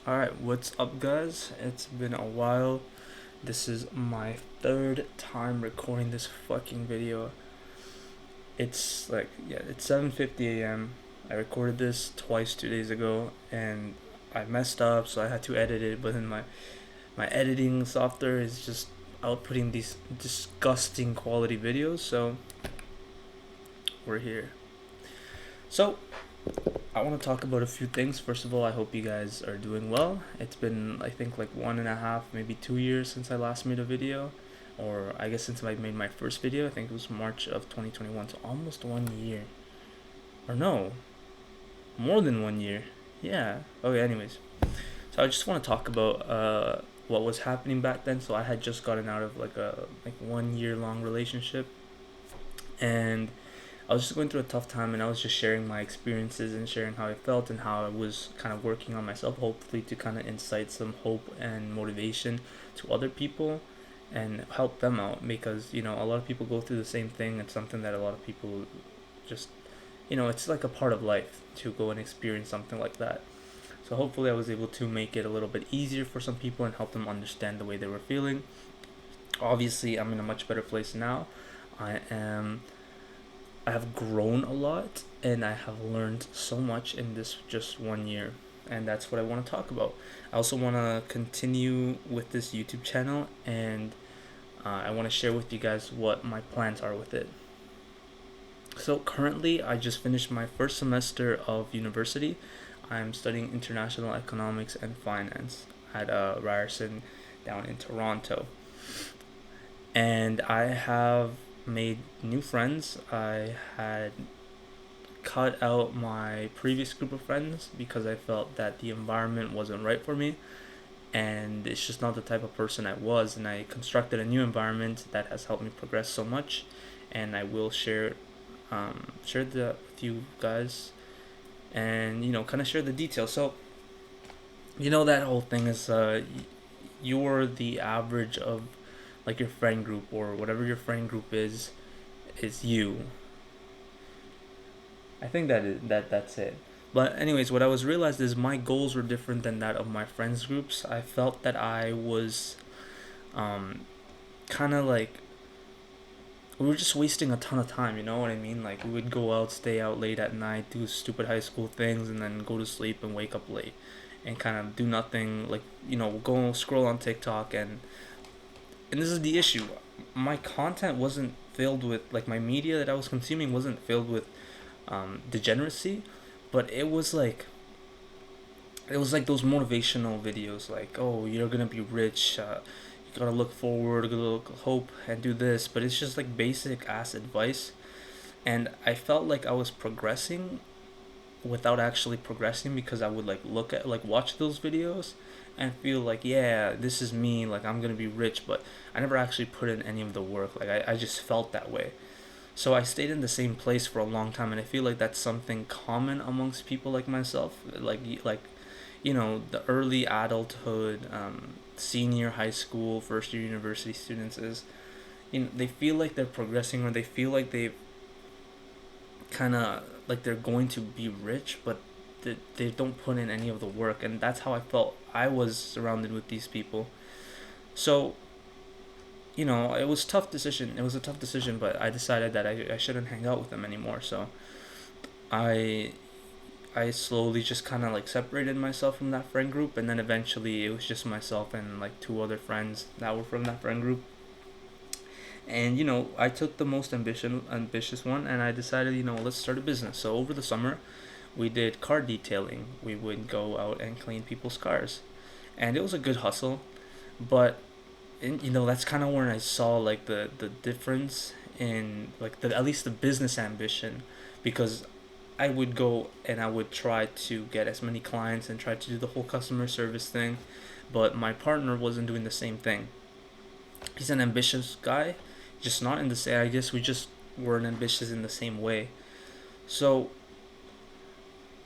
Alright, what's up, guys? It's been a while. This is my third time recording this fucking video. It's 7:50 a.m. I recorded this twice 2 days ago, and I messed up, so I had to edit it. But then my editing software is just outputting these disgusting quality videos. So we're here. So I want to talk about a few things. First of all, I hope you guys are doing well. It's been, I think, like 1.5, maybe 2 years since I last made a video, or I guess since I made my first video. I think it was March of 2021, so almost 1 year. Or no, more than 1 year. Yeah. Okay, anyways. So I just want to talk about what was happening back then. So I had just gotten out of like a 1 year long relationship, and I was just going through a tough time, and I was just sharing my experiences and sharing how I felt and how I was kind of working on myself, hopefully to kind of incite some hope and motivation to other people and help them out, because a lot of people go through the same thing. It's something that a lot of people just, it's like a part of life to go and experience something like that. So hopefully I was able to make it a little bit easier for some people and help them understand the way they were feeling. Obviously, I'm in a much better place now. I am I have grown a lot, and I have learned so much in this just 1 year, and that's what I want to talk about. I also want to continue with this YouTube channel, and I want to share with you guys what my plans are with it. So currently, I just finished my first semester of university. I'm studying international economics and finance at Ryerson down in Toronto, and I have made new friends. I had cut out my previous group of friends because I felt that the environment wasn't right for me, and it's just not the type of person I was. And I constructed a new environment that has helped me progress so much, and I will share that with you guys, and kind of share the details. So that whole thing is you're the average of like your friend group, or whatever your friend group is you. I think that's it. But anyways, what I was realized is my goals were different than that of my friends groups. I felt that I was um kind of like we were just wasting a ton of time, you know what I mean? Like we would go out, stay out late at night, do stupid high school things, and then go to sleep and wake up late and kind of do nothing, like go scroll on TikTok. And this is the issue. My content wasn't filled with, like, my media that I was consuming wasn't filled with degeneracy, but it was like those motivational videos, like, oh, you're gonna be rich, you gotta look forward, gotta look hope, and do this. But it's just like basic ass advice, and I felt like I was progressing without actually progressing, because I would like watch those videos and feel like, yeah, this is me, like I'm gonna be rich, but I never actually put in any of the work. Like I just felt that way. So I stayed in the same place for a long time, and I feel like that's something common amongst people like myself, the early adulthood, senior high school, first year university students is, they feel like they're progressing, or they feel like they kind of like they're going to be rich, but they don't put in any of the work, and that's how I felt. I was surrounded with these people, so it was tough decision. It was a tough decision, but I decided that I shouldn't hang out with them anymore. So I I slowly just kind of like separated myself from that friend group, and then eventually it was just myself and like two other friends that were from that friend group. And I took the most ambitious one, and I decided, let's start a business. So over the summer, we did car detailing. We would go out and clean people's cars, and it was a good hustle. But that's kind of when I saw like the difference in like at least the business ambition, because I would go and I would try to get as many clients and try to do the whole customer service thing, but my partner wasn't doing the same thing. He's an ambitious guy, just not in the same. I guess we just weren't ambitious in the same way. So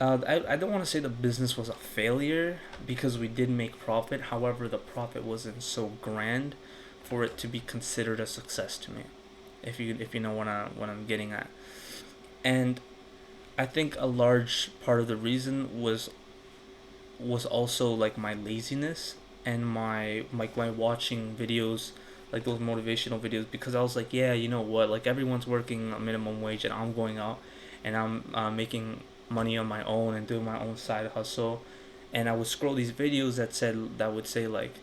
I don't want to say the business was a failure, because we did make profit. However, the profit wasn't so grand for it to be considered a success to me. If you know what I'm getting at. And I think a large part of the reason was also like my laziness and my watching videos, like those motivational videos, because I was like, yeah, you know what, like everyone's working a minimum wage and I'm going out and I'm making money on my own and doing my own side hustle. And I would scroll these videos that would say like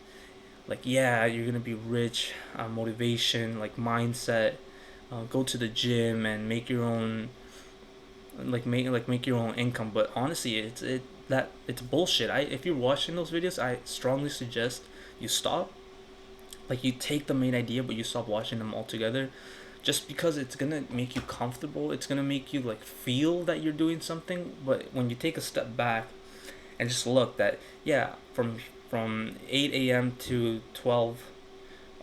yeah, you're gonna be rich, motivation, like mindset, go to the gym and make your own, make your own income. But honestly, it's bullshit. If you're watching those videos, I strongly suggest you stop. Like you take the main idea, but you stop watching them altogether. Just because it's gonna make you comfortable, it's gonna make you like feel that you're doing something. But when you take a step back and just look that, yeah, from 8 a.m. to 12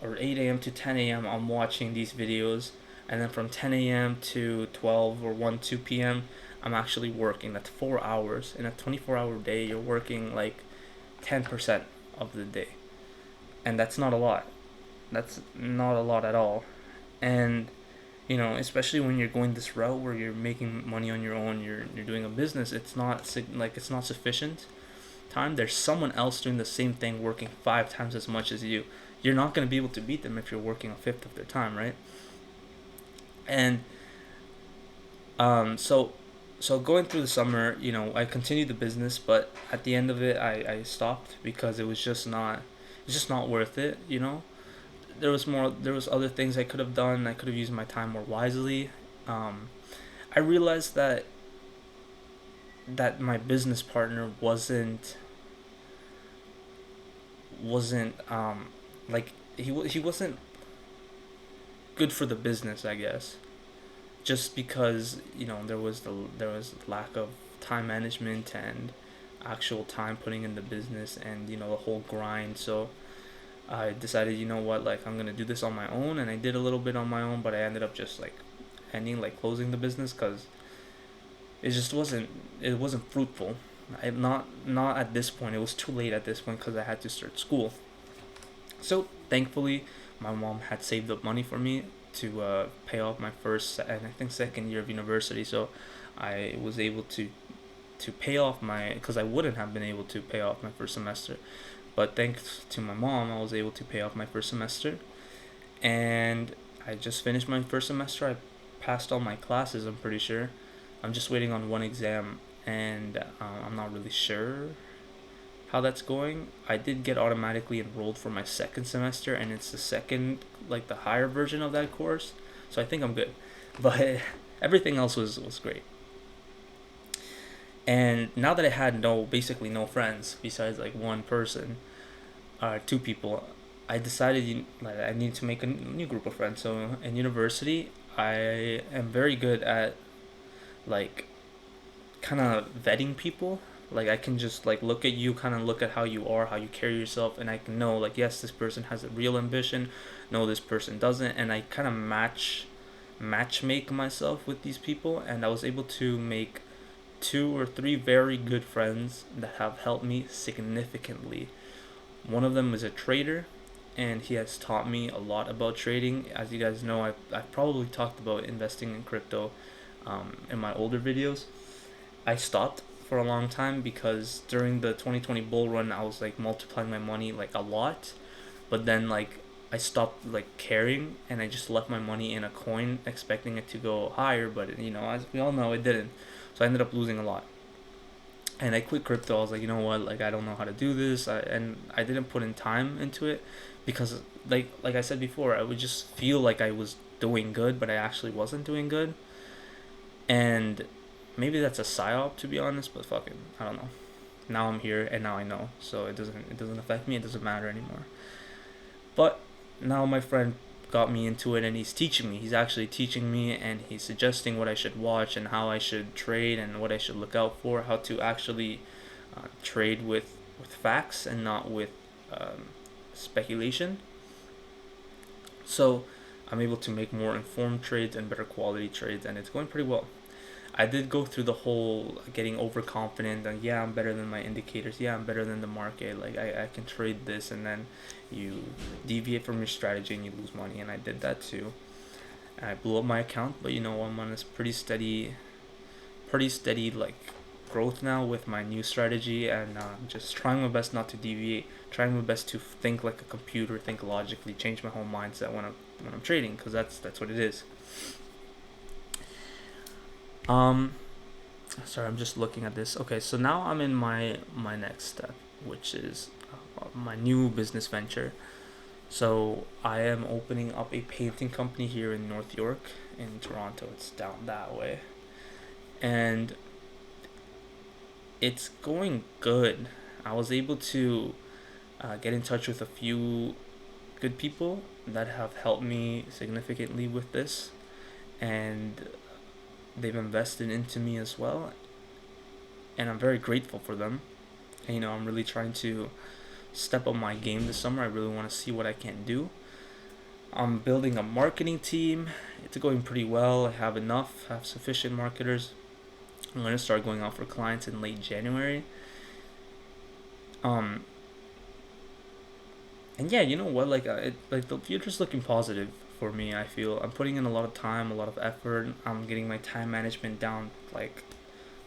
or 8 a.m. to 10 a.m. I'm watching these videos, and then from 10 a.m. to 12 or 1 2 p.m. I'm actually working. That's 4 hours. In a 24-hour day, you're working like 10% of the day, and that's not a lot. That's not a lot at all. And especially when you're going this route where you're making money on your own, you're doing a business. It's not sufficient time. There's someone else doing the same thing, working 5 times as much as you. You're not going to be able to beat them if you're working a fifth of their time, right? And so going through the summer, I continued the business, but at the end of it, I stopped because it's just not worth it. There was other things I could have done. I could have used my time more wisely. Um, I realized that my business partner wasn't like he wasn't good for the business, I guess, just because there was lack of time management and actual time putting in the business, and the whole grind. So I decided, you know what, like I'm gonna do this on my own, and I did a little bit on my own, but I ended up just like ending like closing the business because it wasn't fruitful. I not at this point. It was too late at this point because I had to start school. So thankfully, my mom had saved up money for me to pay off my first and I think second year of university. So I was able to pay off my, because I wouldn't have been able to pay off my first semester. But thanks to my mom, I was able to pay off my first semester, and I just finished my first semester. I passed all my classes. I'm pretty sure. I'm just waiting on one exam, and I'm not really sure how that's going. I did get automatically enrolled for my second semester, and it's the second, like the higher version of that course. So I think I'm good. But everything else was great. And now that I had basically no friends besides like one person, two people, I decided like I need to make a new group of friends. So in university, I am very good at like kind of vetting people. Like I can just like look at you, kind of look at how you are, how you carry yourself, and I can know like yes, this person has a real ambition. No, this person doesn't, and I kind of match make myself with these people, and I was able to make two or three very good friends that have helped me significantly. One of them is a trader, and he has taught me a lot about trading. As you guys know, I've probably talked about investing in crypto in my older videos. I stopped for a long time because during the 2020 bull run, I was like multiplying my money like a lot, but then like I stopped like caring and I just left my money in a coin expecting it to go higher, but as we all know, it didn't. So I ended up losing a lot. And I quit crypto. I was like, you know what? Like I don't know how to do this. And I didn't put in time into it because like I said before, I would just feel like I was doing good, but I actually wasn't doing good. And maybe that's a psyop to be honest, but fuck it. I don't know. Now I'm here and now I know. So it doesn't affect me. It doesn't matter anymore. But now my friend got me into it and he's teaching me. He's actually teaching me and he's suggesting what I should watch and how I should trade and what I should look out for, how to actually trade with facts and not with speculation. So I'm able to make more informed trades and better quality trades, and it's going pretty well. I did go through the whole getting overconfident and yeah, I'm better than my indicators. Yeah, I'm better than the market. Like I can trade this, and then you deviate from your strategy and you lose money. And I did that too. And I blew up my account, but I'm on a pretty steady like growth now with my new strategy, and just trying my best not to deviate, trying my best to think like a computer, think logically, change my whole mindset when I'm trading, because that's what it is. Um, Sorry, I'm just looking at this. Okay, so now I'm in my next step, which is my new business venture. So I am opening up a painting company here in North York, in Toronto. It's down that way, and it's going good. I was able to get in touch with a few good people that have helped me significantly with this, and they've invested into me as well, and I'm very grateful for them. And, I'm really trying to step up my game this summer. I really want to see what I can do. I'm building a marketing team. It's going pretty well. I have sufficient marketers. I'm going to start going out for clients in late January. Um, and yeah, you know what? Like the future's looking positive for me. I feel I'm putting in a lot of time, a lot of effort. I'm getting my time management down like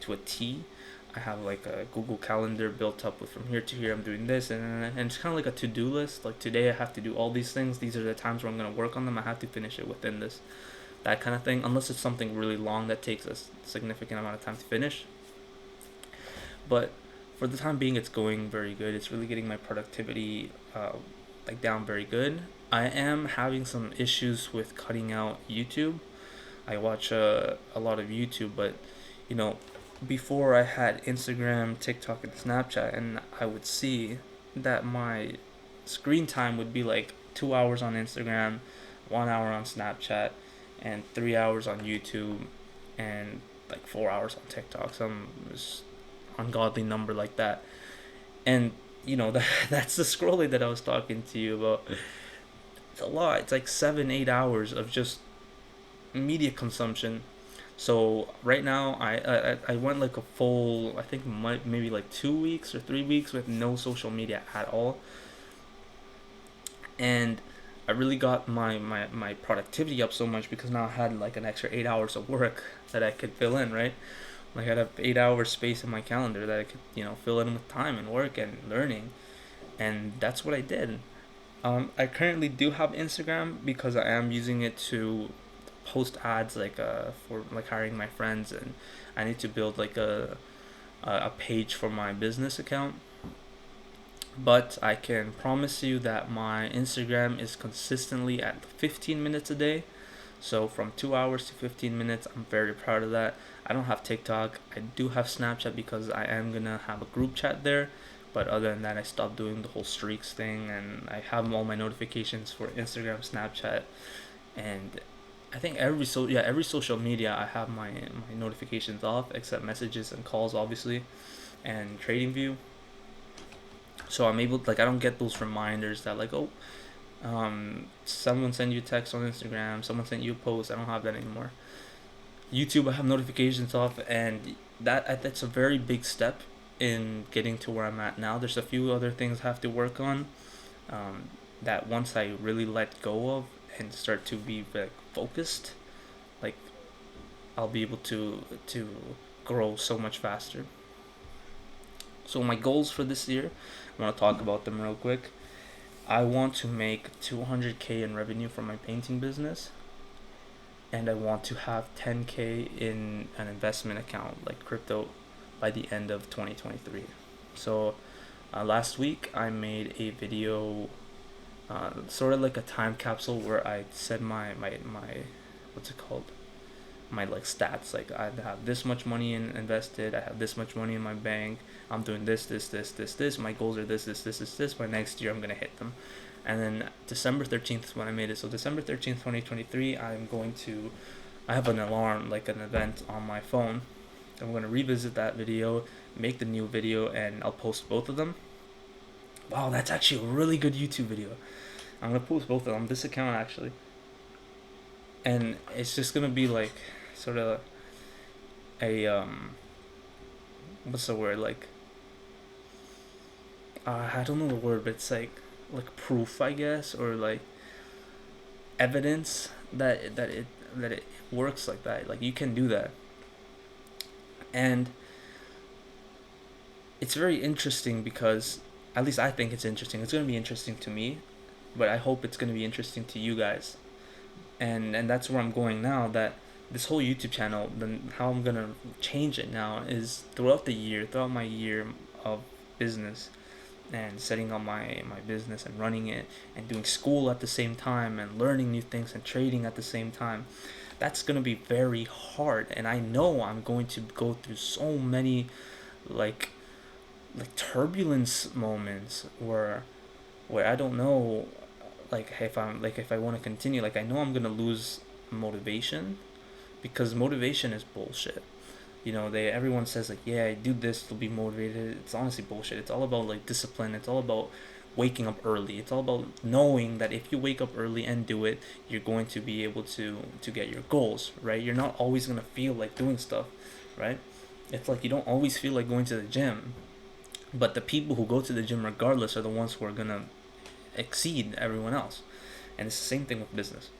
to a T. I have like a Google Calendar built up with from here to here. I'm doing this, and it's kind of like a to-do list. Like today, I have to do all these things. These are the times where I'm gonna work on them. I have to finish it within that kind of thing. Unless it's something really long that takes a significant amount of time to finish. But for the time being, it's going very good. It's really getting my productivity like down very good. I am having some issues with cutting out YouTube. I watch a lot of YouTube, but you know, before I had Instagram, TikTok, and Snapchat, and I would see that my screen time would be like 2 hours on Instagram, 1 hour on Snapchat, and 3 hours on YouTube, and like 4 hours on TikTok. Some ungodly number like that. And that's the scrolling that I was talking to you about. It's a lot. It's like 7-8 hours of just media consumption. So right now, I went like a full, I think maybe like 2 weeks or 3 weeks with no social media at all, and I really got my productivity up so much because now I had like an extra 8 hours of work that I could fill in, right? Like I had 8 hours space in my calendar that I could fill in with time and work and learning, and that's what I did. I currently do have Instagram because I am using it to post ads like for like hiring my friends, and I need to build like a page for my business account. But I can promise you that my Instagram is consistently at 15 minutes a day. So from 2 hours to 15 minutes, I'm very proud of that. I don't have TikTok. I do have Snapchat because I am gonna have a group chat there. But other than that, I stopped doing the whole streaks thing, and I have all my notifications for Instagram, Snapchat, and I think every social media I have my notifications off except messages and calls, obviously, and TradingView. So I'm able like I don't get those reminders that like, oh, someone sent you a text on Instagram, someone sent you a post. I don't have that anymore. YouTube, I have notifications off, and that's a very big step in getting to where I'm at now. There's a few other things I have to work on, um, that once I really let go of and start to be like focused, like I'll be able to grow so much faster. So my goals for this year, I want to talk about them real quick. I want to make 200K in revenue from my painting business, and I want to have 10K in an investment account like crypto by the end of 2023. So last week I made a video, sort of like a time capsule where I said my what's it called, my like stats. Like I have this much money invested, I have this much money in my bank, I'm doing this, my goals are this. By next year I'm gonna hit them. And then December 13th is when I made it. So December 13th 2023, I have an alarm, like an event on my phone. I'm going to revisit that video, make the new video, and I'll post both of them. Wow, that's actually a really good YouTube video. I'm going to post both of them, this account actually. And it's just going to be like sort of a what's the word, like I don't know the word, but it's like proof, I guess, or like evidence that it works like that. Like you can do that. And it's very interesting because at least I think it's interesting. It's gonna be interesting to me, but I hope it's gonna be interesting to you guys. And that's where I'm going now. That this whole YouTube channel, then how I'm gonna change it now is throughout my year of business and setting up my business and running it and doing school at the same time and learning new things and trading at the same time. That's gonna be very hard, and I know I'm going to go through so many like turbulence moments where I don't know if I want to continue. Like I know I'm gonna lose motivation because motivation is bullshit. Everyone says like, yeah, do this to be motivated. It's honestly bullshit. It's all about like discipline. It's all about waking up early. It's all about knowing that if you wake up early and do it, you're going to be able to get your goals, right? You're not always gonna feel like doing stuff, right? It's like you don't always feel like going to the gym, but the people who go to the gym regardless are the ones who are gonna exceed everyone else. And it's the same thing with business.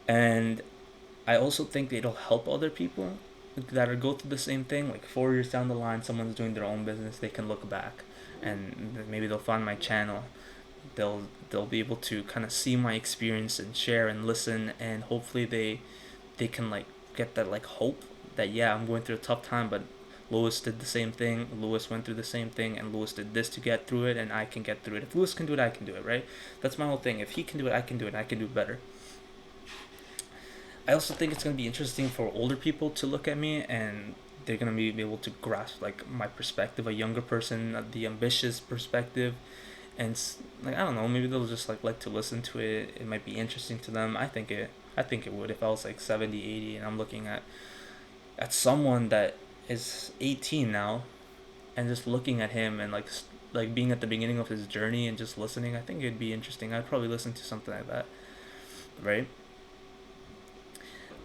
And I also think it'll help other people that are go through the same thing. Like 4 years down the line, someone's doing their own business. They can look back, and maybe they'll find my channel. They'll be able to kind of see my experience and share and listen, and hopefully they can like get that like hope that, yeah, I'm going through a tough time, but Lewis did the same thing. Lewis went through the same thing, and Lewis did this to get through it, and I can get through it. If Lewis can do it, I can do it, right? That's my whole thing. If he can do it, I can do it. I can do it better. I also think it's gonna be interesting for older people to look at me, and they're gonna be able to grasp like my perspective, a younger person, the ambitious perspective, and like I don't know, maybe they'll just like to listen to it. It might be interesting to them. I think it would if I was like 70, 80, and I'm looking at someone that is 18 now, and just looking at him and like being at the beginning of his journey and just listening. I think it'd be interesting. I'd probably listen to something like that, right?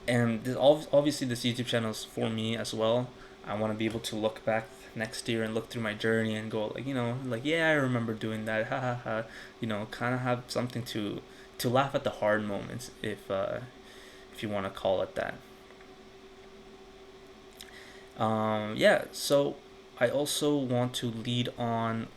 And obviously this YouTube channel is for me as well. I want to be able to look back next year and look through my journey and go like, like, yeah, I remember doing that, ha ha ha. Kind of have something to laugh at the hard moments, if you want to call it that. Yeah, so I also want to lead on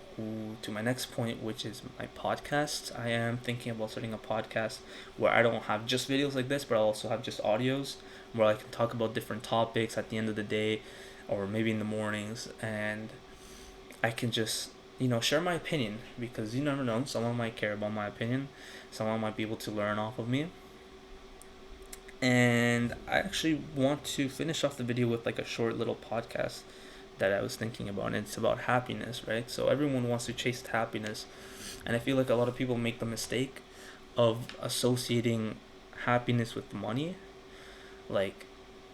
to my next point, which is my podcast. I am thinking about starting a podcast where I don't have just videos like this, but I also have just audios where I can talk about different topics at the end of the day or maybe in the mornings, and I can just share my opinion, because you never know, someone might care about my opinion, someone might be able to learn off of me. And I actually want to finish off the video with like a short little podcast that I was thinking about, and it's about happiness, right? So everyone wants to chase happiness, and I feel like a lot of people make the mistake of associating happiness with money. Like,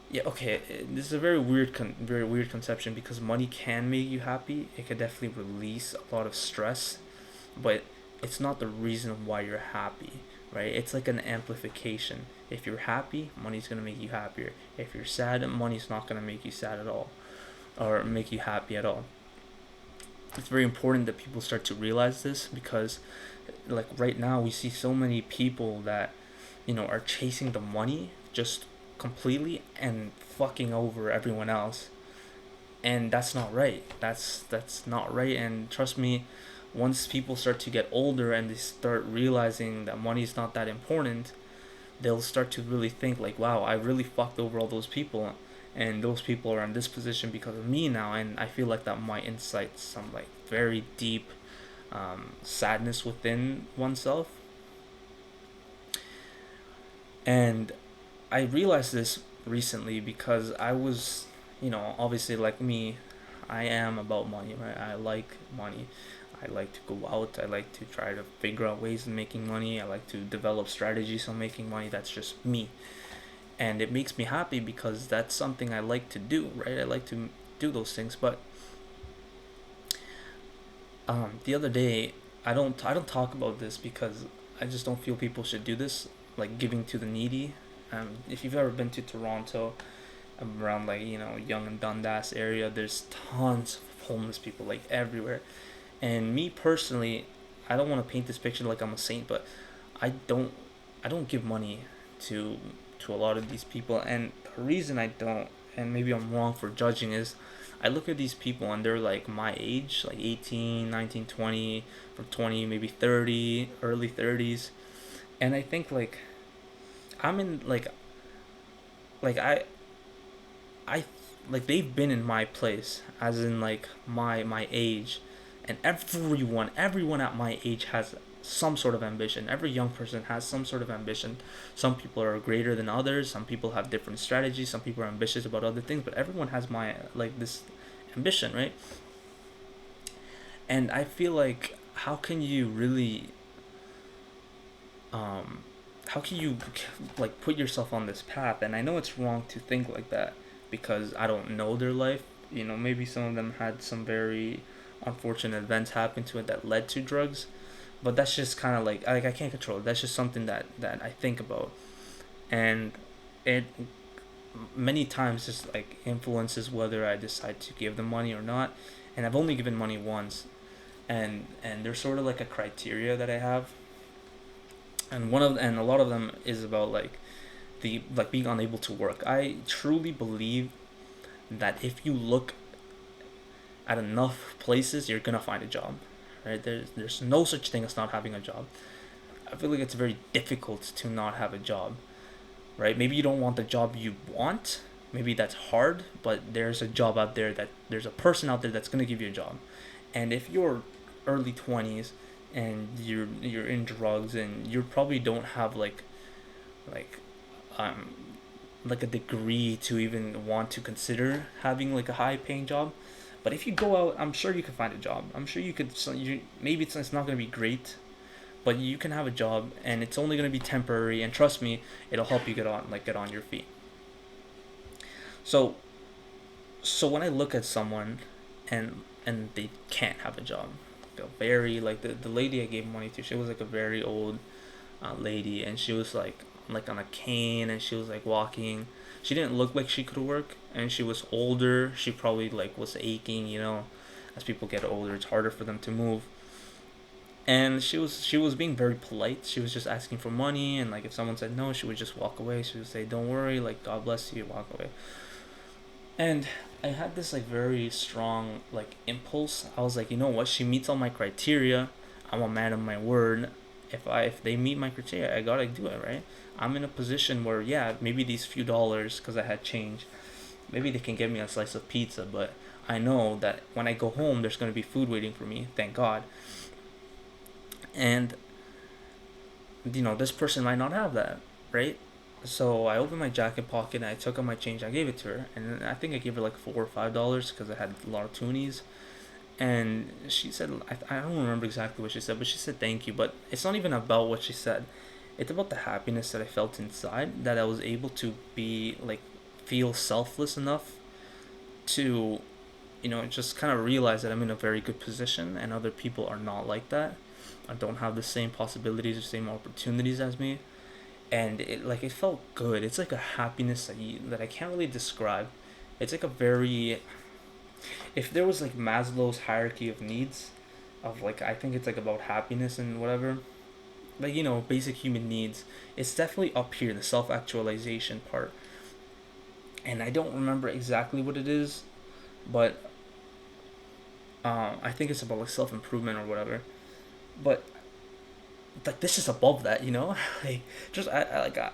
yeah, okay, this is a very weird conception, because money can make you happy. It can definitely release a lot of stress, but it's not the reason why you're happy, right? It's like an amplification. If you're happy, money's gonna make you happier. If you're sad, money's not gonna make you sad at all, or make you happy at all. It's very important that people start to realize this, because like right now we see so many people that are chasing the money just completely and fucking over everyone else, and that's not right. That's not right. And trust me, once people start to get older and they start realizing that money is not that important, they'll start to really think like, wow, I really fucked over all those people, and those people are in this position because of me now. And I feel like that might incite some like very deep sadness within oneself. And I realized this recently because I was, obviously like me, I am about money, right? I like money. I like to go out. I like to try to figure out ways of making money. I like to develop strategies on making money. That's just me. And it makes me happy because that's something I like to do, right? I like to do those things. But the other day, I don't talk about this because I just don't feel people should do this, like giving to the needy. If you've ever been to Toronto, around like Yonge and Dundas area, there's tons of homeless people like everywhere. And me personally, I don't want to paint this picture like I'm a saint, but I don't give money to a lot of these people, and the reason I don't and maybe I'm wrong for judging, is I look at these people and they're like my age, like 18, 19, 20, from 20, maybe 30, early 30s. And I think like I'm in like I like they've been in my place, as in like my age, and everyone at my age has some sort of ambition. Every young person has some sort of ambition. Some people are greater than others. Some people have different strategies. Some people are ambitious about other things. But everyone has my like this ambition, right? And I feel like um, how can you like put yourself on this path? And I know it's wrong to think like that because I don't know their life. You know, maybe some of them had some very unfortunate events happen to it that led to drugs, but that's just kind of like I can't control it. That's just something that I think about, and it many times just like influences whether I decide to give them money or not. And I've only given money once, and there's sort of like a criteria that I have, and a lot of them is about like the like being unable to work. I truly believe that if you look at enough places, you're gonna find a job, right? There's no such thing as not having a job. I feel like it's very difficult to not have a job, right? Maybe you don't want the job you want. Maybe that's hard, but there's a person out there that's gonna give you a job. And if you're early 20s and you're in drugs and you probably don't have like um like a degree to even want to consider having like a high paying job. But if you go out, I'm sure you can find a job. I'm sure you could. Maybe it's not going to be great, but you can have a job, and it's only going to be temporary. And trust me, it'll help you get on your feet. So when I look at someone, and they can't have a job, feel very like the lady I gave money to. She was like a very old lady, and she was like on a cane, and she was like walking. She didn't look like she could work, and she was older. She probably like was aching, you know. As people get older, it's harder for them to move. And she was being very polite. She was just asking for money, and like if someone said no, she would just walk away. She would say, "Don't worry, like God bless you," walk away. And I had this like very strong like impulse. I was like, you know what? She meets all my criteria. I'm a man of my word. If they meet my criteria, I gotta do it, right? I'm in a position where yeah, maybe these few dollars because I had change, maybe they can get me a slice of pizza, but I know that when I go home, there's gonna be food waiting for me. Thank God. And this person might not have that, right? So I opened my jacket pocket and I took out my change. I gave it to her, and I think I gave her like $4 or $5 because I had a lot of toonies. And she said, I don't remember exactly what she said, but she said thank you. But it's not even about what she said. It's about the happiness that I felt inside, that I was able to be like feel selfless enough to just kind of realize that I'm in a very good position and other people are not like that. I don't have the same possibilities or same opportunities as me, and it felt good. It's like a happiness that I can't really describe. It's like a very, if there was like Maslow's hierarchy of needs, of like I think it's like about happiness and whatever, like basic human needs. It's definitely up here, the self actualization part, and I don't remember exactly what it is, but I think it's about like self improvement or whatever. But like this is above that, like just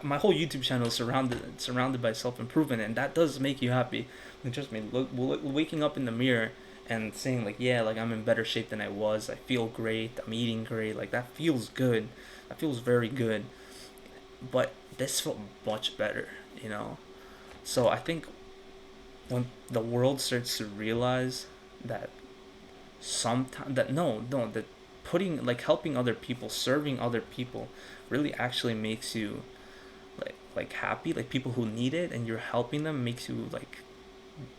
my whole YouTube channel is surrounded by self improvement, and that does make you happy. Like, trust me, waking up in the mirror and saying like yeah, like I'm in better shape than I was. I feel great. I'm eating great. Like that feels good. That feels very good. But this felt much better, you know. So I think when the world starts to realize that sometimes that no that putting like helping other people, serving other people really actually makes you like happy, like people who need it and you're helping them makes you like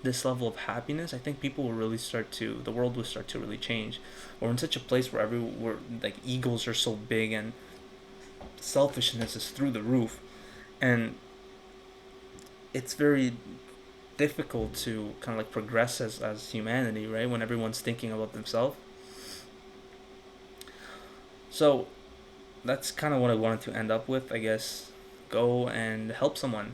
this level of happiness. I think people will really start to the world will start to really change. We're in such a place where like egos are so big and selfishness is through the roof, and it's very difficult to kind of like progress as humanity, right, when everyone's thinking about themselves. So that's kind of what I wanted to end up with, I guess. Go and help someone,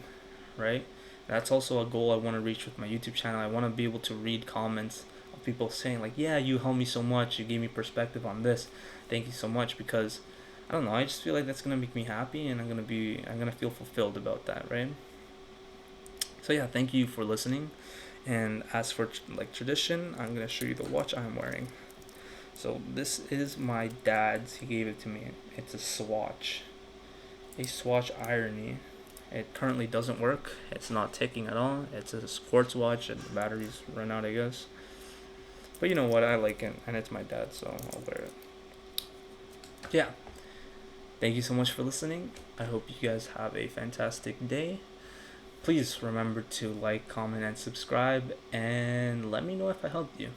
right? That's also a goal I want to reach with my YouTube channel. I want to be able to read comments of people saying like, yeah, you helped me so much, you gave me perspective on this, thank you so much. Because I don't know, I just feel like that's gonna make me happy, and I'm gonna feel fulfilled about that, right? So yeah, thank you for listening. And as for like tradition, I'm gonna show you the watch I'm wearing. So this is my dad's. He gave it to me. It's a Swatch Irony. It currently doesn't work. It's not ticking at all. It's a sports watch, and the batteries run out, I guess. But you know what? I like it, and it's my dad, so I'll wear it. Yeah. Thank you so much for listening. I hope you guys have a fantastic day. Please remember to like, comment, and subscribe, and let me know if I helped you.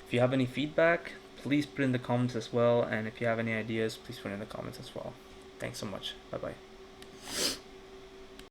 If you have any feedback, please put in the comments as well. And if you have any ideas, please put in the comments as well. Thanks so much. Bye bye.